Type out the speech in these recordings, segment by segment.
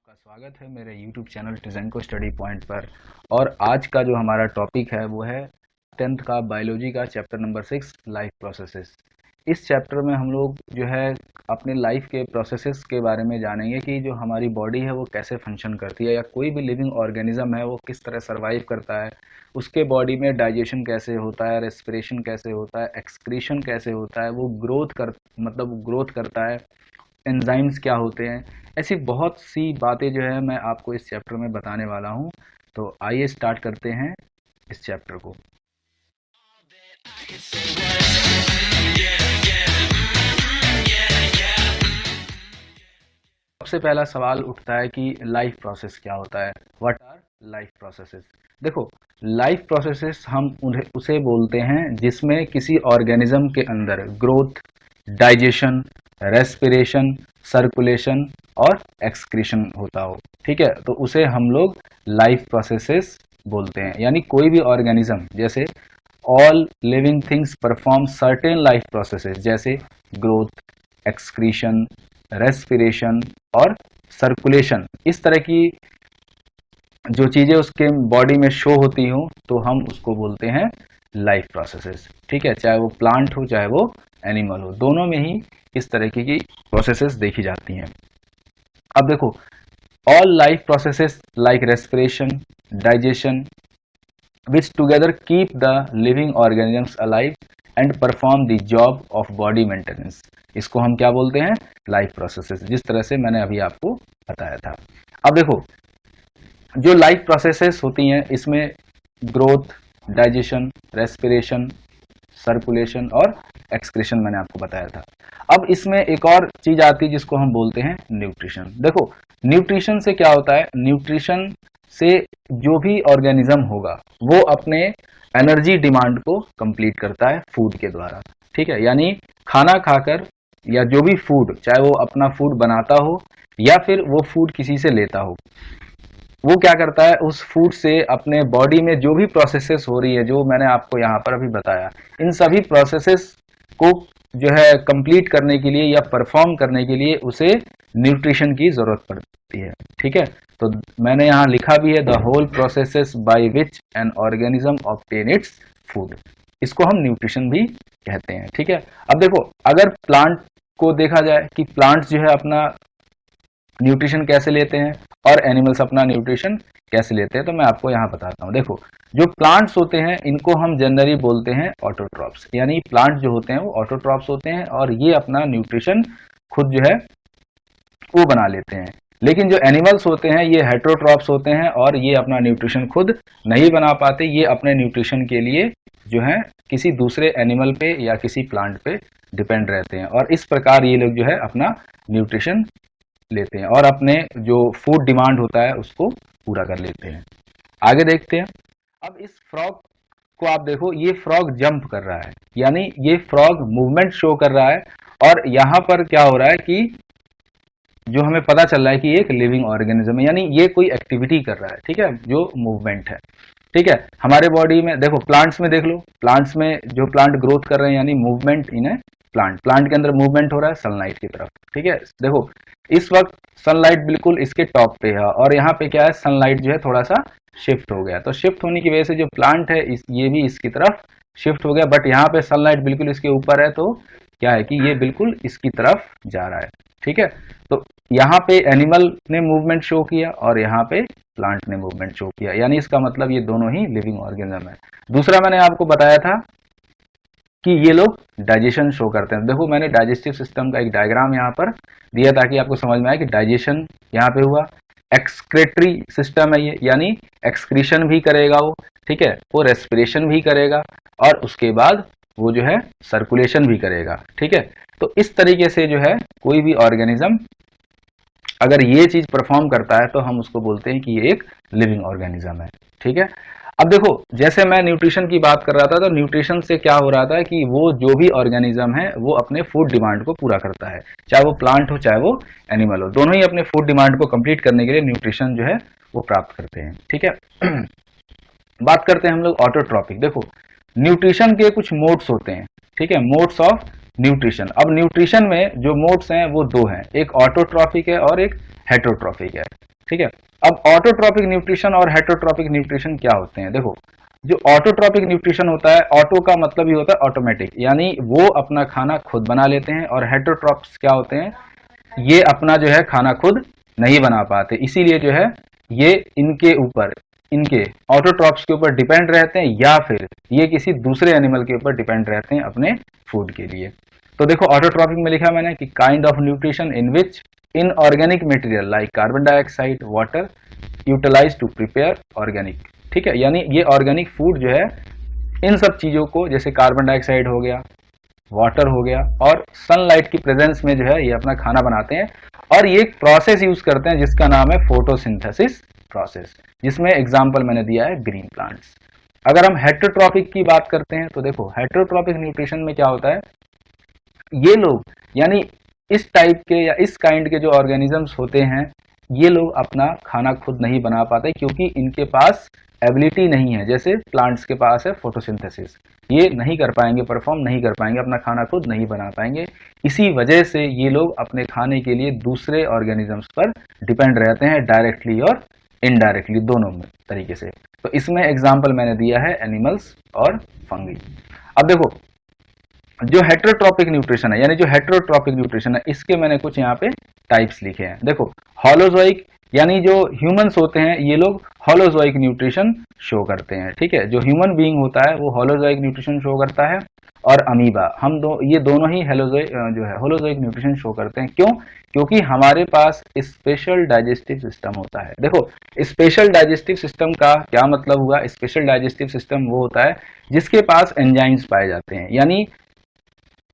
आपका स्वागत है मेरे YouTube चैनल टिज़ेंको स्टडी पॉइंट पर। और आज का जो हमारा टॉपिक है वो है 10th का बायोलॉजी का चैप्टर नंबर 6 लाइफ प्रोसेसेस। इस चैप्टर में हम लोग जो है अपने लाइफ के प्रोसेसेस के बारे में जानेंगे कि जो हमारी बॉडी है वो कैसे फंक्शन करती है, या कोई भी लिविंग ऑर्गेनिज्म है वो किस तरह सर्वाइव करता है, उसके बॉडी में डाइजेशन कैसे होता है, रेस्पिरेशन कैसे होता है, एक्सक्रीशन कैसे होता है, वो ग्रोथ करता है, एंजाइम्स क्या होते हैं। ऐसी बहुत सी बातें जो है मैं आपको इस चैप्टर में बताने वाला हूं। तो आइए स्टार्ट करते हैं इस चैप्टर को। सबसे पहला सवाल उठता है कि लाइफ प्रोसेस क्या होता है। What our life processes. देखो, लाइफ प्रोसेसेस हम उसे बोलते हैं जिसमें किसी ऑर्गेनिज्म के अंदर ग्रोथ, डाइजेशन, रेस्पिरेशन, सर्कुलेशन और एक्सक्रीशन होता हो। ठीक है, तो उसे हम लोग लाइफ प्रोसेसेस बोलते हैं। यानी कोई भी ऑर्गेनिज्म, जैसे all living things perform certain life processes, जैसे ग्रोथ, एक्सक्रीशन, रेस्पिरेशन और सर्कुलेशन, इस तरह की जो चीजें उसके बॉडी में शो होती हो तो हम उसको बोलते हैं लाइफ प्रोसेसेस। ठीक है, चाहे वो प्लांट हो चाहे वो एनिमल हो, दोनों में ही इस तरह की प्रोसेसेस देखी जाती हैं। अब देखो, all life processes like respiration, digestion, which together keep the living organisms alive and perform the job of body maintenance, इसको हम क्या बोलते हैं? लाइफ प्रोसेसेस, जिस तरह से मैंने अभी आपको बताया था। अब देखो, जो लाइफ प्रोसेसेस होती हैं इसमें ग्रोथ, डाइजेशन, रेस्पिरेशन, सर्कुलेशन और एक्सक्रीशन मैंने आपको बताया था। अब इसमें एक और चीज आती है जिसको हम बोलते हैं न्यूट्रिशन। देखो, न्यूट्रिशन से क्या होता है? न्यूट्रिशन से जो भी ऑर्गेनिज्म होगा वो अपने एनर्जी डिमांड को कंप्लीट करता है फूड के द्वारा। ठीक है, यानी खाना खाकर या जो भी फूड, चाहे वो अपना फूड बनाता हो या फिर वो फूड किसी से लेता हो, वो क्या करता है उस फूड से अपने बॉडी में जो भी प्रोसेसेस हो रही है, जो मैंने आपको यहाँ पर अभी बताया, इन सभी प्रोसेसेस को जो है कंप्लीट करने के लिए या परफॉर्म करने के लिए उसे न्यूट्रिशन की जरूरत पड़ती है। ठीक है, तो मैंने यहाँ लिखा भी है, the whole processes by which an organism obtain its food, इसको हम न्यूट्रिशन भी कहते हैं। ठीक है, अब देखो, अगर प्लांट को देखा जाए कि प्लांट्स जो है अपना न्यूट्रिशन कैसे लेते हैं और एनिमल्स अपना न्यूट्रिशन कैसे लेते हैं, तो मैं आपको यहाँ बताता हूँ। देखो, जो प्लांट्स होते हैं इनको हम जनरली बोलते हैं ऑटोट्रॉप्स, यानी प्लांट जो होते हैं वो ऑटोट्रॉप्स होते हैं और ये अपना न्यूट्रिशन खुद जो है वो बना लेते हैं। लेकिन जो एनिमल्स होते हैं ये हेटेरोट्रॉप्स होते हैं और ये अपना न्यूट्रिशन खुद नहीं बना पाते, ये अपने न्यूट्रिशन के लिए जो है किसी दूसरे एनिमल पे या किसी प्लांट पे डिपेंड रहते हैं, और इस प्रकार ये लोग जो है अपना न्यूट्रिशन लेते हैं और अपने जो फूड डिमांड होता है उसको पूरा कर लेते हैं। आगे देखते हैं। अब इस फ्रॉग को आप देखो, ये फ्रॉग जंप कर रहा है, यानी ये फ्रॉग मूवमेंट शो कर रहा है, और यहाँ पर क्या हो रहा है कि जो हमें पता चल रहा है कि एक लिविंग ऑर्गेनिज्म है, यानी ये कोई एक्टिविटी कर रहा है। ठीक है, जो मूवमेंट है। ठीक है, हमारे बॉडी में देखो, प्लांट्स में देख लो, प्लांट्स में जो प्लांट ग्रोथ कर रहे हैं यानी मूवमेंट इन ए प्लांट के अंदर मूवमेंट हो रहा है सनलाइट की तरफ। ठीक है, देखो इस वक्त सनलाइट बिल्कुल इसके टॉप पे है और यहाँ पे क्या है, सनलाइट जो है थोड़ा सा शिफ्ट हो गया, तो शिफ्ट होने की वजह से जो प्लांट है ये भी इसकी तरफ शिफ्ट हो गया, बट यहाँ पे सनलाइट बिल्कुल इसके ऊपर है, तो क्या है कि ये बिल्कुल इसकी तरफ जा रहा है। ठीक है, तो यहाँ पे एनिमल ने मूवमेंट शो किया और यहाँ पे प्लांट ने मूवमेंट शो किया, यानी इसका मतलब ये दोनों ही लिविंग ऑर्गेनिज्म है। दूसरा मैंने आपको बताया था कि ये लोग डाइजेशन शो करते हैं। देखो, मैंने डाइजेस्टिव सिस्टम का एक डायग्राम यहाँ पर दिया ताकि आपको समझ में आए कि डाइजेशन यहाँ पे हुआ। एक्सक्रेटरी सिस्टम है ये, यानी एक्सक्रीशन भी करेगा वो। ठीक है, वो रेस्पिरेशन भी करेगा और उसके बाद वो जो है सर्कुलेशन भी करेगा। ठीक है, तो इस तरीके से जो है कोई भी ऑर्गेनिज्म अगर ये चीज परफॉर्म करता है तो हम उसको बोलते हैं कि ये एक लिविंग ऑर्गेनिज्म है। ठीक है, अब देखो, जैसे मैं न्यूट्रिशन की बात कर रहा था, तो न्यूट्रिशन से क्या हो रहा था कि वो जो भी ऑर्गेनिज्म है वो अपने फूड डिमांड को पूरा करता है, चाहे वो प्लांट हो चाहे वो एनिमल हो, दोनों ही अपने फूड डिमांड को कंप्लीट करने के लिए न्यूट्रिशन जो है वो प्राप्त करते हैं। ठीक है, बात करते हैं हम लोग ऑटोट्रॉपिक। देखो, न्यूट्रिशन के कुछ मोड्स होते हैं। ठीक है, मोड्स ऑफ न्यूट्रिशन। अब न्यूट्रिशन में जो मोड्स हैं वो दो हैं, एक ऑटोट्रॉफिक है और एक हेटेरोट्रॉफिक है। ठीक है। अब ऑटोट्रॉपिक न्यूट्रिशन और हेटरोट्रॉपिक न्यूट्रिशन क्या होते हैं? देखो, जो ऑटोट्रॉपिक न्यूट्रिशन होता है, ऑटो का मतलब ही होता है ऑटोमेटिक, यानी वो अपना खाना खुद बना लेते हैं। और हेटरोट्रॉप्स क्या होते हैं? ये अपना जो है खाना खुद नहीं बना पाते, इसीलिए जो है ये इनके ऑटोट्रॉप्स के ऊपर डिपेंड रहते हैं, या फिर ये किसी दूसरे एनिमल के ऊपर डिपेंड रहते हैं अपने फूड के लिए। तो देखो, ऑटोट्रॉपिक में लिखा मैंने कि kind of nutrition in which inorganic material like carbon dioxide water utilize to prepare organic. ठीक है, यानी ये ऑर्गेनिक फूड जो है इन सब चीजों को, जैसे कार्बन डाइऑक्साइड हो गया, वाटर हो गया और सनलाइट की प्रेजेंस में जो है ये अपना खाना बनाते हैं। और ये एक प्रोसेस यूज करते हैं जिसका नाम है फोटोसिंथेसिस प्रोसेस, जिसमें एग्जांपल मैंने दिया है ग्रीन प्लांट्स। अगर हम हेटरोट्रॉपिक की बात करते हैं तो देखो, हेटरोट्रॉपिक न्यूट्रिशन में क्या होता है, ये लोग यानी इस टाइप के या इस काइंड के जो ऑर्गेनिजम्स होते हैं, ये लोग अपना खाना खुद नहीं बना पाते क्योंकि इनके पास एबिलिटी नहीं है, जैसे प्लांट्स के पास है फोटोसिंथेसिस। ये नहीं कर पाएंगे, परफॉर्म नहीं कर पाएंगे, अपना खाना खुद नहीं बना पाएंगे। इसी वजह से ये लोग अपने खाने के लिए दूसरे ऑर्गेनिजम्स पर डिपेंड रहते हैं, डायरेक्टली और इनडायरेक्टली, दोनों में तरीके से। तो इसमें एग्जाम्पल मैंने दिया है एनिमल्स और फंगी। अब देखो, जो हेटरोट्रॉपिक न्यूट्रिशन है, यानी जो हेटरोट्रॉपिक न्यूट्रिशन है, इसके मैंने कुछ यहाँ पे टाइप्स लिखे हैं। देखो, होलोजोइक, यानी जो ह्यूमंस होते हैं ये लोग होलोजोइक न्यूट्रिशन शो करते हैं। ठीक है, जो ह्यूमन बीइंग होता है वो होलोजोइक न्यूट्रिशन शो करता है। और अमीबा, ये दोनों ही जो है होलोजोइक न्यूट्रिशन शो करते हैं। क्यों? क्योंकि हमारे पास स्पेशल डाइजेस्टिव सिस्टम होता है। देखो, स्पेशल डाइजेस्टिव सिस्टम का क्या मतलब हुआ? स्पेशल डाइजेस्टिव सिस्टम वो होता है जिसके पास एंजाइम्स पाए जाते हैं। यानी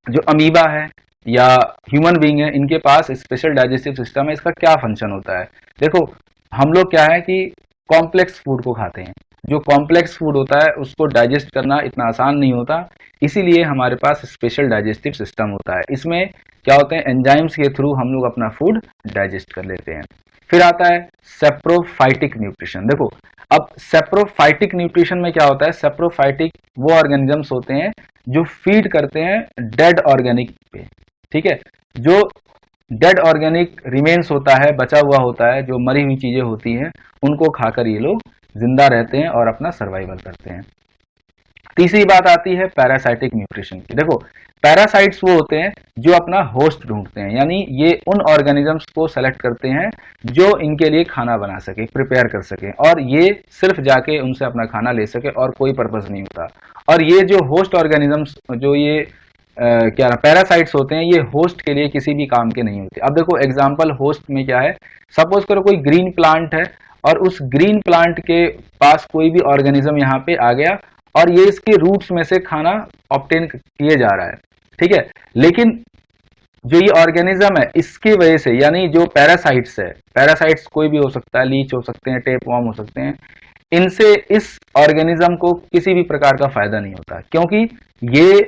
जो अमीबा है या ह्यूमन बीइंग है, इनके पास स्पेशल डाइजेस्टिव सिस्टम है। इसका क्या फंक्शन होता है? देखो, हम लोग क्या है कि कॉम्प्लेक्स फूड को खाते हैं। जो कॉम्प्लेक्स फूड होता है उसको डाइजेस्ट करना इतना आसान नहीं होता, इसीलिए हमारे पास स्पेशल डाइजेस्टिव सिस्टम होता है। इसमें क्या होते हैं, एंजाइम्स के थ्रू हम लोग अपना फूड डाइजेस्ट कर लेते हैं। फिर आता है सेप्रोफाइटिक न्यूट्रिशन। देखो, अब सेप्रोफाइटिक न्यूट्रिशन में क्या होता है? सेप्रोफाइटिक वो ऑर्गेनिजम्स होते हैं जो फीड करते हैं डेड ऑर्गेनिक पे। ठीक है, जो डेड ऑर्गेनिक रिमेन्स होता है, बचा हुआ होता है, जो मरी हुई चीजें होती हैं, उनको खाकर ये लोग जिंदा रहते हैं और अपना सर्वाइवल करते हैं। तीसरी बात आती है पैरासाइटिक न्यूट्रिशन की। देखो, पैरासाइट्स वो होते हैं जो अपना होस्ट ढूंढते हैं, यानी ये उन ऑर्गेनिजम्स को सेलेक्ट करते हैं जो इनके लिए खाना बना सके, प्रिपेयर कर सके, और ये सिर्फ जाके उनसे अपना खाना ले सके और कोई पर्पस नहीं होता। और ये जो होस्ट ऑर्गेनिजम्स, जो ये क्या पैरासाइट्स होते हैं, ये होस्ट के लिए किसी भी काम के नहीं होते। अब देखो, एग्जाम्पल होस्ट में क्या है, सपोज करो कोई ग्रीन प्लांट है और उस ग्रीन प्लांट के पास कोई भी ऑर्गेनिज्म यहाँ पे आ गया और ये इसके रूट्स में से खाना ऑब्टेन किए जा रहा है। ठीक है, लेकिन जो ये ऑर्गेनिज्म है इसकी वजह से, यानी जो पैरासाइट्स है, पैरासाइट्स कोई भी हो सकता है, लीच हो सकते हैं, टेपवर्म हो सकते हैं, इनसे इस ऑर्गेनिज्म को किसी भी प्रकार का फायदा नहीं होता, क्योंकि ये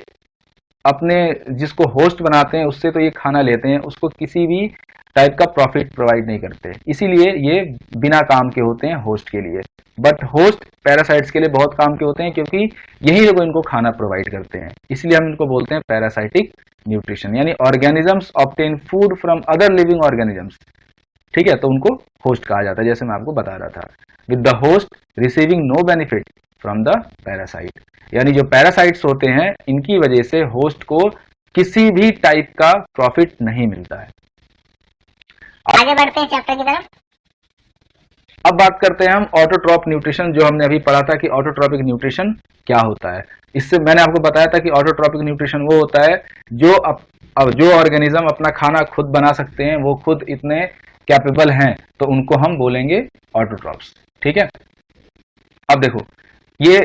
अपने जिसको होस्ट बनाते हैं उससे तो ये खाना लेते हैं, उसको किसी भी टाइप का प्रॉफिट प्रोवाइड नहीं करते। इसीलिए ये बिना काम के होते हैं होस्ट के लिए। बट होस्ट पैरासाइट्स के लिए बहुत काम के होते हैं, क्योंकि यही लोग इनको खाना प्रोवाइड करते हैं। इसलिए हम इनको बोलते हैं पैरासाइटिक न्यूट्रिशन, यानी organisms obtain food from other living organisms. ठीक है, तो उनको होस्ट कहा जाता है, जैसे मैं आपको बता रहा था, with the host receiving no benefit from the parasite. यानी जो पैरासाइट्स होते हैं इनकी वजह से होस्ट को किसी भी टाइप का प्रॉफिट नहीं मिलता है। आगे बढ़ते हैं चैप्टर की तरफ। अब बात करते हैं हम ऑटोट्रॉप न्यूट्रिशन, जो हमने अभी पढ़ा था कि ऑटोट्रॉपिक न्यूट्रिशन क्या होता है। इससे मैंने आपको बताया था कि ऑटोट्रॉपिक न्यूट्रिशन वो होता है जो अब जो ऑर्गेनिज्म अपना खाना खुद बना सकते हैं, वो खुद इतने कैपेबल हैं, तो उनको हम बोलेंगे ऑटोट्रॉप्स। ठीक है, अब देखो, ये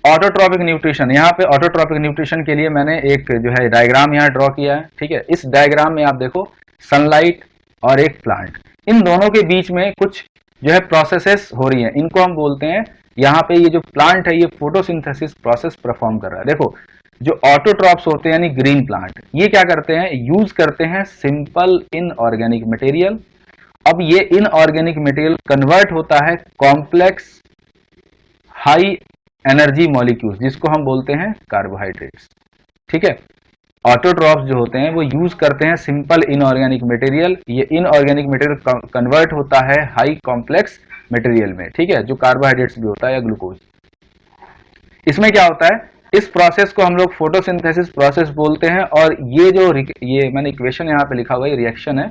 ऑटोट्रॉपिक न्यूट्रिशन, यहाँ पे ऑटोट्रॉपिक न्यूट्रिशन के लिए मैंने एक जो है डायग्राम यहाँ ड्रॉ किया है। ठीक है, इस डायग्राम में आप देखो सनलाइट और एक प्लांट, इन दोनों के बीच में कुछ जो है प्रोसेसेस हो रही हैं, इनको हम बोलते हैं, यहाँ पे ये जो प्लांट है ये फोटोसिंथेसिस प्रोसेस परफॉर्म कर रहा है। देखो, जो ऑटोट्रॉप्स होते हैं यानी ग्रीन प्लांट, ये क्या करते हैं, यूज करते हैं सिंपल इनऑर्गेनिक मटेरियल। अब ये इनऑर्गेनिक मटेरियल कन्वर्ट होता है कॉम्प्लेक्स हाई एनर्जी मॉलिक्यूल्स, जिसको हम बोलते हैं कार्बोहाइड्रेट्स। ठीक है, ऑटोट्रॉफ्स जो होते हैं वो यूज करते हैं सिंपल इनऑर्गेनिक मटेरियल। ये इनऑर्गेनिक मटेरियल कन्वर्ट होता है हाई कॉम्प्लेक्स मटेरियल में, ठीक है, जो कार्बोहाइड्रेट्स भी होता है या ग्लूकोज। इसमें क्या होता है, इस प्रोसेस को हम लोग फोटोसिंथेसिस प्रोसेस बोलते हैं। और ये जो ये मैंने इक्वेशन यहाँ पे लिखा हुआ है, रिएक्शन है,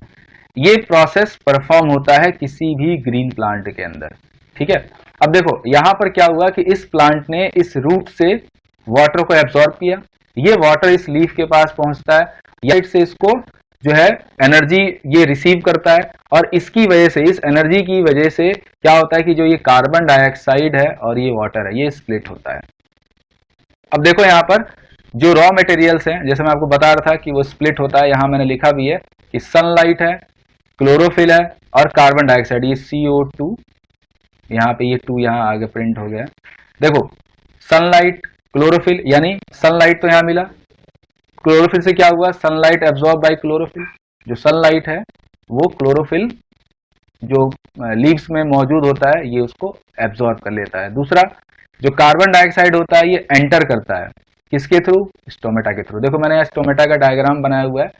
ये प्रोसेस परफॉर्म होता है किसी भी ग्रीन प्लांट के अंदर, ठीक है। अब देखो यहां पर क्या हुआ कि इस प्लांट ने इस रूट से वाटर को एब्सॉर्ब किया, ये वाटर इस लीफ के पास पहुंचता है, या से इसको जो है एनर्जी ये रिसीव करता है, और इसकी वजह से, इस एनर्जी की वजह से क्या होता है कि जो ये कार्बन डाइऑक्साइड है और ये वाटर है, ये स्प्लिट होता है। अब देखो यहाँ पर जो रॉ मटेरियल्स हैं, जैसे मैं आपको बता रहा था कि वो स्प्लिट होता है, यहाँ मैंने लिखा भी है कि सनलाइट है, क्लोरोफिल है और कार्बन डाइऑक्साइड, ये CO2, यहाँ पे ये 2 यहाँ आगे प्रिंट हो गया। देखो सनलाइट, क्लोरोफिल, यानी सनलाइट तो यहाँ मिला, क्लोरोफिल से क्या हुआ, सनलाइट एब्जॉर्ब बाय क्लोरोफिल। जो सनलाइट है वो क्लोरोफिल जो लीव्स में मौजूद होता है ये उसको एब्जॉर्ब कर लेता है। दूसरा जो कार्बन डाइऑक्साइड होता है ये एंटर करता है किसके थ्रू, स्टोमेटा के थ्रू। देखो मैंने यहाँ स्टोमेटा का डायग्राम बनाया हुआ है,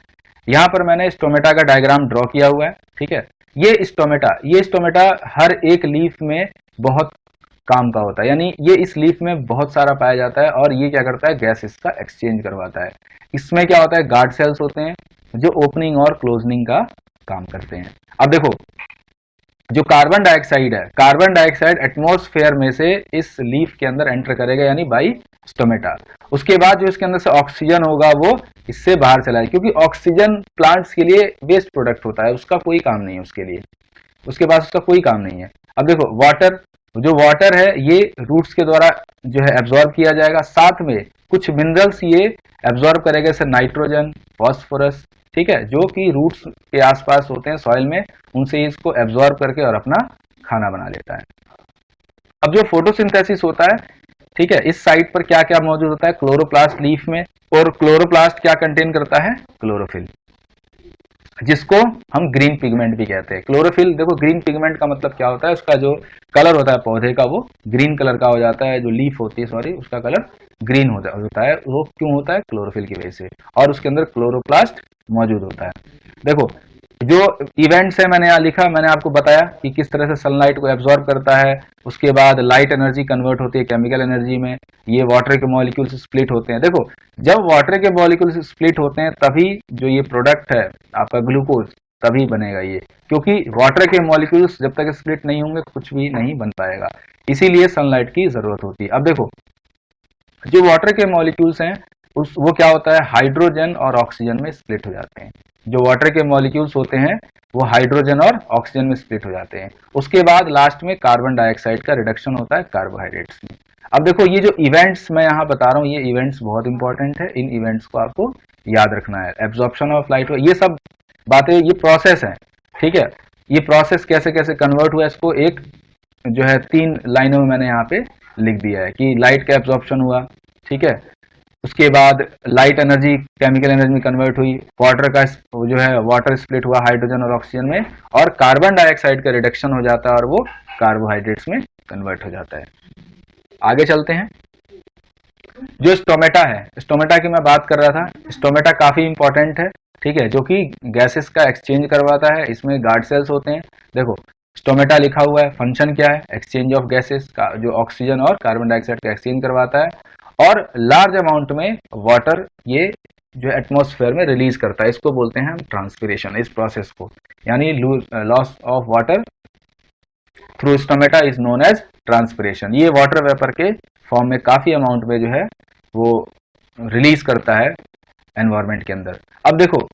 यहाँ पर मैंने स्टोमेटा का डायग्राम ड्रॉ किया हुआ है, ठीक है। ये स्टोमेटा हर एक लीफ में बहुत काम का होता है, यानी ये इस लीफ में बहुत सारा पाया जाता है, और ये क्या करता है, गैसेस का एक्सचेंज करवाता है। इसमें क्या होता है, गार्ड सेल्स होते हैं जो ओपनिंग और क्लोजनिंग का काम करते हैं। अब देखो जो कार्बन डाइऑक्साइड है, कार्बन डाइऑक्साइड एटमॉस्फेयर में से इस लीफ के अंदर एंटर करेगा, यानी बाई स्टोमेटा। उसके बाद जो इसके अंदर से ऑक्सीजन होगा वो इससे बाहर चला है, क्योंकि ऑक्सीजन प्लांट्स के लिए वेस्ट प्रोडक्ट होता है, उसका कोई काम नहीं है उसके लिए, उसके पास उसका कोई काम नहीं है। अब देखो वाटर, जो वाटर है ये रूट्स के द्वारा जो है एब्जॉर्ब किया जाएगा, साथ में कुछ मिनरल्स ये एब्जॉर्ब करेगा, जैसे नाइट्रोजन, फॉस्फोरस, ठीक है, जो कि रूट्स के आसपास होते हैं सॉइल में, उनसे इसको एब्जॉर्ब करके और अपना खाना बना लेता है। अब जो फोटोसिंथेसिस होता है, ठीक है, इस साइट पर क्या क्या मौजूद होता है, क्लोरोप्लास्ट लीफ में, और क्लोरोप्लास्ट क्या कंटेन करता है, क्लोरोफिल, जिसको हम ग्रीन पिगमेंट भी कहते हैं। क्लोरोफिल, देखो ग्रीन पिगमेंट का मतलब क्या होता है, उसका जो कलर होता है पौधे का वो ग्रीन कलर का हो जाता है, जो लीफ होती है सॉरी उसका कलर ग्रीन होता है। वो क्यों होता है, क्लोरोफिल की वजह से, और उसके अंदर क्लोरोप्लास्ट मौजूद होता है। देखो जो इवेंट्स है मैंने यहाँ लिखा, मैंने आपको बताया कि किस तरह से सनलाइट को एब्जॉर्ब करता है, उसके बाद लाइट एनर्जी कन्वर्ट होती है केमिकल एनर्जी में, ये वाटर के मॉलिक्यूल्स स्प्लिट होते हैं। देखो जब वाटर के मॉलिक्यूल्स स्प्लिट होते हैं तभी जो ये प्रोडक्ट है आपका ग्लूकोज तभी बनेगा ये, क्योंकि वाटर के मॉलिक्यूल्स जब तक स्प्लिट नहीं होंगे कुछ भी नहीं बन पाएगा, इसीलिए सनलाइट की जरूरत होती है। अब देखो जो वाटर के मॉलिक्यूल्स हैं वो क्या होता है, हाइड्रोजन और ऑक्सीजन में स्प्लिट हो जाते हैं। जो वाटर के मॉलिक्यूल्स होते हैं वो हाइड्रोजन और ऑक्सीजन में स्प्लिट हो जाते हैं। उसके बाद लास्ट में कार्बन डाइऑक्साइड का रिडक्शन होता है कार्बोहाइड्रेट्स में। अब देखो ये जो इवेंट्स मैं यहाँ बता रहा हूँ, ये इवेंट्स बहुत इंपॉर्टेंट है, इन इवेंट्स को आपको याद रखना है। एब्जॉर्प्शन ऑफ लाइट, ये सब बातें, ये प्रोसेस है, ठीक है। ये प्रोसेस कैसे कैसे कन्वर्ट हुआ, इसको एक जो है 3 लाइनों में मैंने यहाँ पे लिख दिया है कि लाइट का एब्जॉर्प्शन हुआ, ठीक है, उसके बाद लाइट एनर्जी केमिकल एनर्जी में कन्वर्ट हुई, वाटर का जो है वाटर स्प्लिट हुआ हाइड्रोजन और ऑक्सीजन में, और कार्बन डाइऑक्साइड का रिडक्शन हो जाता है और वो कार्बोहाइड्रेट्स में कन्वर्ट हो जाता है। आगे चलते हैं। जो स्टोमेटा है, स्टोमेटा की मैं बात कर रहा था, स्टोमेटा काफी इंपॉर्टेंट है, ठीक है, जो कि गैसेस का एक्सचेंज करवाता है। इसमें गार्ड सेल्स होते हैं। देखो स्टोमेटा लिखा हुआ है, फंक्शन क्या है, एक्सचेंज ऑफ गैसेस का, जो ऑक्सीजन और कार्बन डाइऑक्साइड का एक्सचेंज करवाता है, और लार्ज अमाउंट में वाटर ये जो एटमॉस्फेयर में रिलीज करता है, इसको बोलते हैं हम ट्रांसपिरेशन, इस प्रोसेस को, यानी loss of water through stomata is known as transpiration. ये वाटर वेपर के फॉर्म में काफी अमाउंट में जो है वो रिलीज करता है एनवायरमेंट के अंदर। अब देखो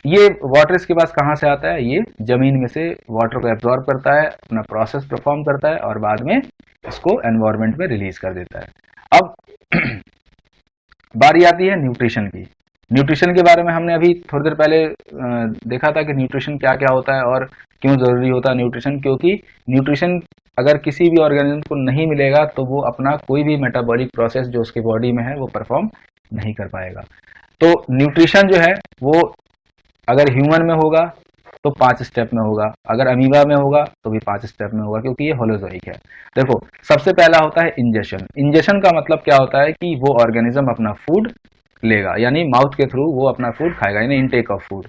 ये वाटर इसके पास कहाँ से आता है, ये जमीन में से वाटर को एब्जॉर्ब करता है, अपना प्रोसेस परफॉर्म करता है और बाद में इसको एनवायरमेंट में रिलीज कर देता है। अब बारी आती है न्यूट्रिशन की। न्यूट्रिशन के बारे में हमने अभी थोड़ी देर पहले देखा था कि न्यूट्रिशन क्या क्या होता है और क्यों जरूरी होता है न्यूट्रिशन, क्योंकि न्यूट्रिशन अगर किसी भी ऑर्गेनिज्म को नहीं मिलेगा तो वो अपना कोई भी मेटाबॉलिक प्रोसेस जो उसके बॉडी में है वो परफॉर्म नहीं कर पाएगा। तो न्यूट्रिशन जो है वो अगर ह्यूमन में होगा तो 5 स्टेप में होगा, अगर अमीबा में होगा तो भी 5 स्टेप में होगा, क्योंकि ये होलोजोइक है। देखो सबसे पहला होता है इंजेशन। इंजेशन का मतलब क्या होता है कि वो ऑर्गेनिज्म अपना फूड लेगा, यानी माउथ के थ्रू वो अपना फूड खाएगा, यानी इनटेक ऑफ फूड।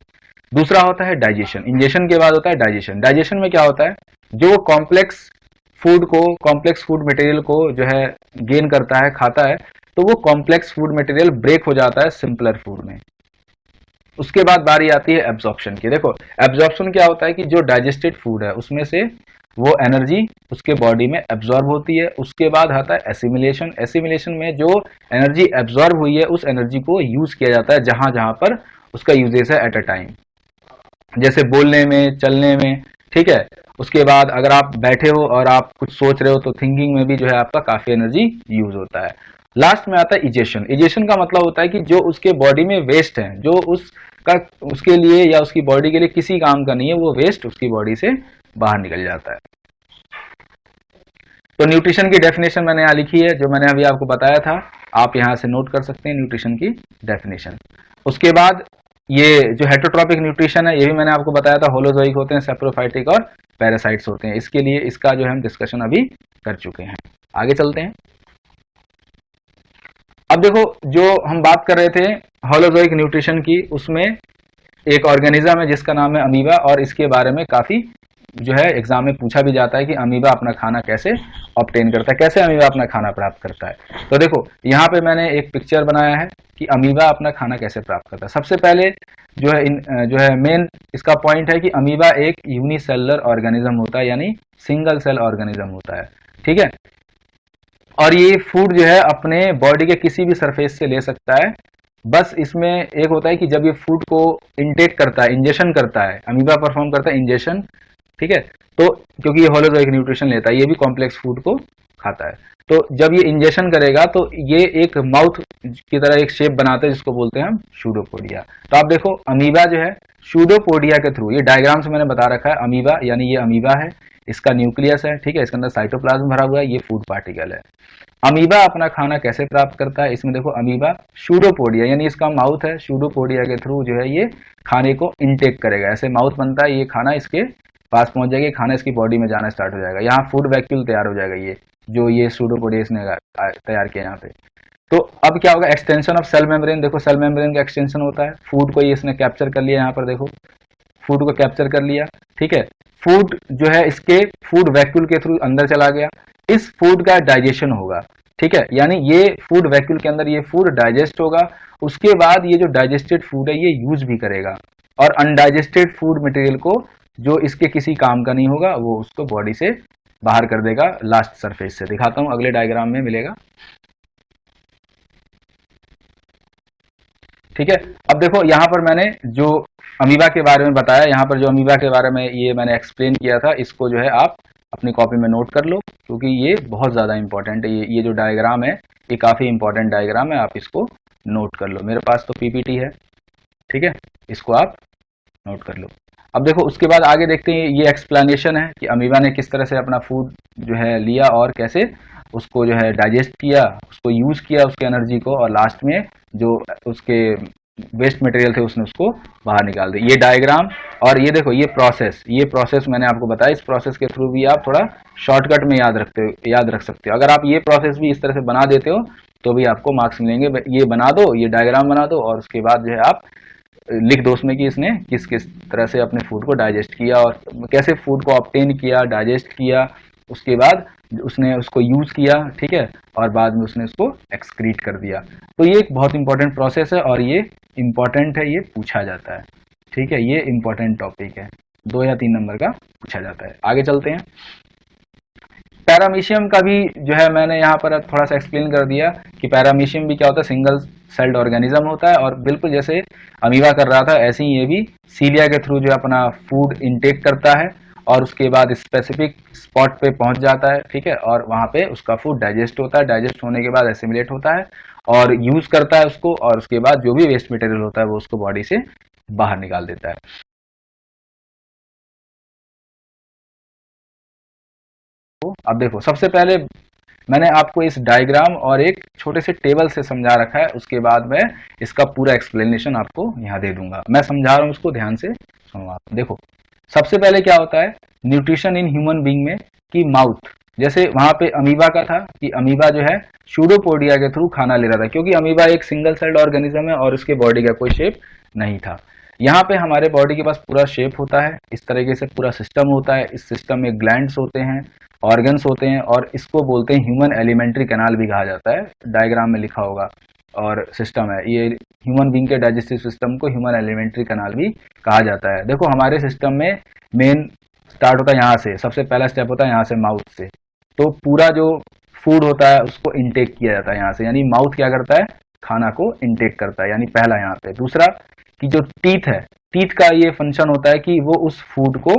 दूसरा होता है डाइजेशन। इंजेशन के बाद होता है डाइजेशन। डाइजेशन में क्या होता है, जो कॉम्प्लेक्स फूड मटेरियल को जो है गेन करता है, खाता है, तो वो कॉम्प्लेक्स फूड मटेरियल ब्रेक हो जाता है सिंपलर फूड में। उसके बाद बारी आती है एब्जॉर्प्शन की। देखो एब्जॉर्प्शन क्या होता है कि जो डाइजेस्टेड फूड है उसमें से वो एनर्जी उसके बॉडी में एब्जॉर्ब होती है। उसके बाद आता है एसिमिलेशन। एसिमिलेशन में जो एनर्जी एब्जॉर्ब हुई है उस एनर्जी को यूज किया जाता है जहां जहां पर उसका यूजेस है एट अ टाइम, जैसे बोलने में, चलने में, ठीक है। उसके बाद अगर आप बैठे हो और आप कुछ सोच रहे हो तो थिंकिंग में भी जो है आपका काफी एनर्जी यूज होता है। लास्ट में आता है इजेशन। इजेशन का मतलब होता है कि जो उसके बॉडी में वेस्ट है, जो उसका उसके लिए या उसकी बॉडी के लिए किसी काम का नहीं है, वो वेस्ट उसकी बॉडी से बाहर निकल जाता है। तो न्यूट्रिशन की डेफिनेशन मैंने यहाँ लिखी है, जो मैंने अभी आपको बताया था, आप यहाँ से नोट कर सकते हैं न्यूट्रिशन की डेफिनेशन। उसके बाद ये जो हेटरोट्रॉपिक न्यूट्रिशन है, ये भी मैंने आपको बताया था, होलोजोइक होते हैं, सेप्रोफाइटिक और पैरासाइट्स होते हैं। इसके लिए इसका जो है हम डिस्कशन अभी कर चुके हैं। आगे चलते हैं। अब देखो जो हम बात कर रहे थे होलोजोइक न्यूट्रिशन की, उसमें एक ऑर्गेनिज्म है जिसका नाम है अमीबा, और इसके बारे में काफी जो है एग्जाम में पूछा भी जाता है कि अमीबा अपना खाना कैसे ऑब्टेन करता है, कैसे अमीबा अपना खाना प्राप्त करता है। तो देखो यहाँ पे मैंने एक पिक्चर बनाया है कि अमीबा अपना खाना कैसे प्राप्त करता है। सबसे पहले जो है मेन इसका पॉइंट है कि अमीबा एक यूनिसेलुलर ऑर्गेनिज्म होता है, यानी सिंगल सेल ऑर्गेनिज्म होता है, ठीक है। और ये फूड जो है अपने बॉडी के किसी भी सरफेस से ले सकता है। बस इसमें एक होता है कि जब ये फूड को इंटेक करता है, इंजेशन करता है, अमीबा परफॉर्म करता है इंजेशन, ठीक है। तो क्योंकि ये होलोजोइक न्यूट्रिशन लेता है, ये भी कॉम्प्लेक्स फूड को खाता है। तो जब ये इंजेशन करेगा तो ये एक माउथ की तरह एक शेप बनाते हैं जिसको बोलते हैं हम सूडोपोडिया। तो आप देखो अमीबा जो है सूडोपोडिया के थ्रू, ये डायग्राम से मैंने बता रखा है, अमीबा यानी ये अमीबा है, इसका न्यूक्लियस है, ठीक है, इसके अंदर साइटोप्लाज्म भरा हुआ है, ये फूड पार्टिकल है। अमीबा अपना खाना कैसे प्राप्त करता है, इसमें देखो अमीबा सूडोपोडिया यानी इसका माउथ है, सूडोपोडिया के थ्रू जो है ये खाने को इंटेक करेगा। ऐसे माउथ बनता है, ये खाना इसके पास पहुंच जाएगा, खाना इसकी बॉडी में जाना स्टार्ट हो जाएगा। यहाँ फूड वैक्यूल तैयार हो जाएगा, ये जो ये सूडोपोडिया इसने तैयार किया यहाँ पे। तो अब क्या होगा, एक्सटेंशन ऑफ सेल मेम्ब्रेन। देखो सेल मेम्ब्रेन का एक्सटेंशन होता है, फूड को ये इसने कैप्चर कर लिया, यहाँ पर देखो फूड को कैप्चर कर लिया, ठीक है। फूड जो है इसके फूड वैक्यूल के थ्रू अंदर चला गया, इस फूड का डाइजेशन होगा, ठीक है, यानी ये फूड वैक्यूल के अंदर ये फूड डाइजेस्ट होगा। उसके बाद ये जो डाइजेस्टेड फूड है ये यूज भी करेगा, और अनडाइजेस्टेड फूड मटेरियल को जो इसके किसी काम का नहीं होगा वो उसको बॉडी से बाहर कर देगा। लास्ट सरफेस से दिखाता हूं, अगले डायग्राम में मिलेगा, ठीक है। अब देखो यहाँ पर मैंने जो अमीबा के बारे में बताया, यहाँ पर जो अमीबा के बारे में ये मैंने एक्सप्लेन किया था, इसको जो है आप अपनी कॉपी में नोट कर लो, क्योंकि ये बहुत ज़्यादा इंपॉर्टेंट है। ये जो डायग्राम है ये काफ़ी इंपॉर्टेंट डायग्राम है, आप इसको नोट कर लो। मेरे पास तो पीपीटी है, ठीक है, इसको आप नोट कर लो। अब देखो उसके बाद आगे देखते हैं, ये एक्सप्लेनेशन है कि अमीबा ने किस तरह से अपना फूड जो है लिया और कैसे उसको जो है डाइजेस्ट किया, उसको यूज किया उसके एनर्जी को, और लास्ट में जो उसके वेस्ट मटेरियल थे उसने उसको बाहर निकाल दिया। ये डायग्राम और ये देखो ये प्रोसेस मैंने आपको बताया, इस प्रोसेस के थ्रू भी आप थोड़ा शॉर्टकट में याद रख सकते हो। अगर आप ये प्रोसेस भी इस तरह से बना देते हो तो भी आपको मार्क्स मिलेंगे। ये बना दो, ये डायग्राम बना दो, और उसके बाद जो है आप लिख दो उसमें कि इसने किस किस तरह से अपने फूड को डाइजेस्ट किया और कैसे फूड को ऑब्टेन किया, डाइजेस्ट किया, उसके बाद उसने उसको यूज किया, ठीक है, और बाद में उसने उसको एक्सक्रीट कर दिया। तो ये एक बहुत इंपॉर्टेंट प्रोसेस है और ये इंपॉर्टेंट है, ये पूछा जाता है, ठीक है, ये इंपॉर्टेंट टॉपिक है, 2 या 3 नंबर का पूछा जाता है। आगे चलते हैं। पैरामीशियम का भी जो है मैंने यहाँ पर थोड़ा सा एक्सप्लेन कर दिया कि पैरामीशियम भी क्या होता है, सिंगल सेल्ड ऑर्गेनिज्म होता है, और बिल्कुल जैसे अमीबा कर रहा था ऐसे ही ये भी सीलिया के थ्रू जो अपना फूड इनटेक करता है और उसके बाद स्पेसिफिक स्पॉट पे पहुंच जाता है, ठीक है, और वहां पे उसका फूड डाइजेस्ट होता है, डाइजेस्ट होने के बाद एसिमिलेट होता है और यूज करता है उसको, और उसके बाद जो भी वेस्ट मटेरियल होता है वो उसको बॉडी से बाहर निकाल देता है। अब देखो सबसे पहले मैंने आपको इस डायग्राम और एक छोटे से टेबल से समझा रखा है, उसके बाद मैं इसका पूरा एक्सप्लेनेशन आपको यहाँ दे दूंगा। मैं समझा रहा हूँ, उसको ध्यान से सुनो आप। देखो सबसे पहले क्या होता है न्यूट्रिशन इन ह्यूमन बीइंग में कि माउथ, जैसे वहां पे अमीबा का था कि अमीबा जो है सूडोपोडिया के थ्रू खाना ले रहा था, क्योंकि अमीबा एक सिंगल सेल्ड ऑर्गेनिज्म है और उसके बॉडी का कोई शेप नहीं था। यहाँ पे हमारे बॉडी के पास पूरा शेप होता है, इस तरीके से पूरा सिस्टम होता है। इस सिस्टम में ग्लैंड्स होते हैं, ऑर्गन्स होते हैं, और इसको बोलते हैं ह्यूमन एलिमेंट्री कैनाल भी कहा जाता है, डायग्राम में लिखा होगा। और सिस्टम है ये ह्यूमन बींग के डाइजेस्टिव सिस्टम को ह्यूमन एलिमेंट्री कैनाल भी कहा जाता है। देखो हमारे सिस्टम में मेन स्टार्ट होता है यहाँ से, सबसे पहला स्टेप होता है यहाँ से, माउथ से। तो पूरा जो फूड होता है उसको इनटेक किया जाता है यहाँ से, यानी माउथ क्या करता है, खाना को इनटेक करता है, यानी पहला यहाँ पे। दूसरा कि जो टीथ है, टीथ का ये फंक्शन होता है कि वो उस फूड को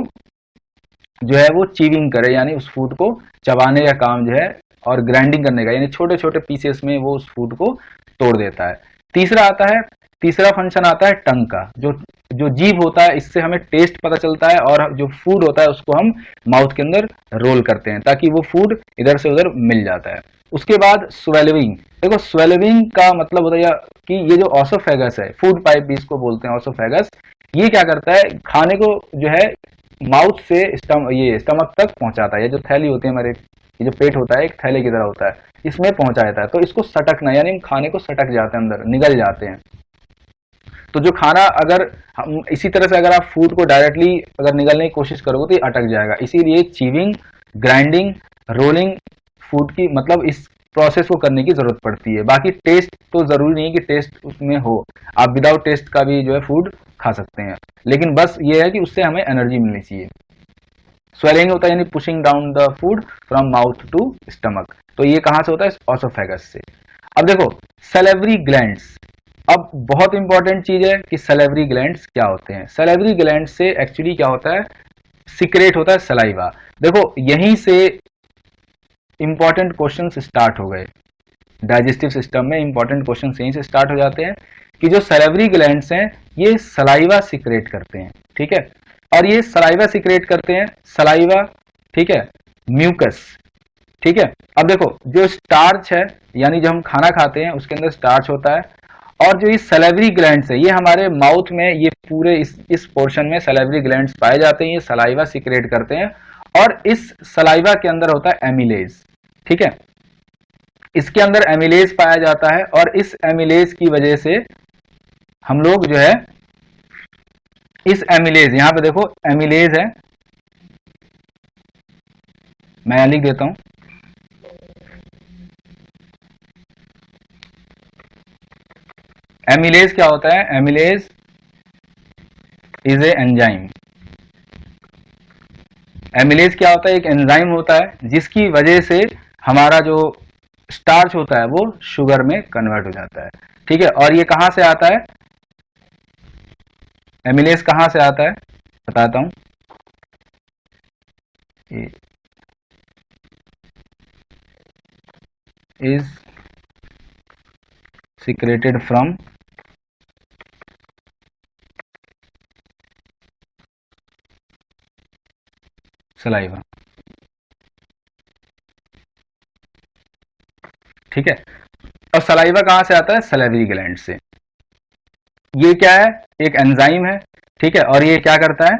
जो है वो चीविंग करे, यानी उस फूड को चबाने का काम जो है, और ग्राइंडिंग करने का, यानी छोटे छोटे पीसेस में वो उस फूड को तोड़ देता है। तीसरा आता है, तीसरा फंक्शन आता है टंग का, जो जो जीभ होता है, इससे हमें टेस्ट पता चलता है, और जो फूड होता है उसको हम माउथ के अंदर रोल करते हैं ताकि वो फूड इधर से उधर मिल जाता है। उसके बाद स्वेलविंग। देखो स्वेलविंग का मतलब होता है कि ये जो ऑसोफेगस है, फूड पाइप भी इसको बोलते हैं ऑसोफेगस, ये क्या करता है, खाने को जो है माउथ से ये स्टमक तक पहुंचाता है। ये जो थैली होती है हमारे, ये जो पेट होता है एक थैले की तरह होता है, इसमें पहुंचा जाता है। तो इसको सटकना, यानी हम खाने को सटक जाते हैं, अंदर निगल जाते हैं। तो जो खाना, अगर हम इसी तरह से अगर आप फूड को डायरेक्टली अगर निगलने की कोशिश करोगे तो ये अटक जाएगा। इसीलिए चीविंग, ग्राइंडिंग, रोलिंग फूड की मतलब इस प्रोसेस को करने की जरूरत पड़ती है। बाकी टेस्ट तो जरूरी नहीं है कि टेस्ट उसमें हो, आप विदाउट टेस्ट का भी जो है फूड खा सकते हैं, लेकिन बस ये है कि उससे हमें एनर्जी मिलनी चाहिए। स्वेलिंग होता है यानी pushing down the food from mouth to stomach. तो ये कहां से होता है, ऑसोफेगस से। अब देखो सैलिवरी ग्लैंड्स, अब बहुत इंपॉर्टेंट चीज है कि सैलिवरी ग्लैंड्स क्या होते हैं। सैलिवरी ग्लैंड से एक्चुअली क्या होता है, सिक्रेट होता है सलाइवा। देखो यहीं से इंपॉर्टेंट क्वेश्चंस स्टार्ट हो गए, डाइजेस्टिव सिस्टम में इंपॉर्टेंट क्वेश्चंस यहीं से स्टार्ट हो जाते हैं कि जो सैलिवरी ग्लैंड्स हैं ये सलाइवा सिक्रेट करते हैं, ठीक है। और ये सलाइवा सिक्रेट करते हैं, सलाइवा, ठीक है, म्यूकस, ठीक है। अब देखो जो स्टार्च है, यानी जो हम खाना खाते हैं उसके अंदर स्टार्च होता है, और जो ये सैलिवरी ग्लैंड्स है ये हमारे माउथ में, ये पूरे इस पोर्शन में सैलिवरी ग्लैंड्स पाए जाते हैं, ये सलाइवा सिक्रेट करते हैं। और इस सलाइवा के अंदर होता है एमिलेज, ठीक है, इसके अंदर एमिलेज पाया जाता है, और इस एमिलेज की वजह से हम लोग जो है इस एमिलेज, यहां पे देखो एमिलेज है, मैं लिख देता हूं, एमिलेज क्या होता है, amylase is a enzyme. Amylase क्या होता है, एक एंजाइम होता है जिसकी वजह से हमारा जो स्टार्च होता है वो शुगर में कन्वर्ट हो जाता है, ठीक है। और ये कहां से आता है, एमिलेज कहां से आता है बताता हूं, इज secreted from saliva, ठीक है। और सलाइवा कहां से आता है, सैलिवरी ग्लैंड से। ये क्या है, एक एंजाइम है, ठीक है, और ये क्या करता है,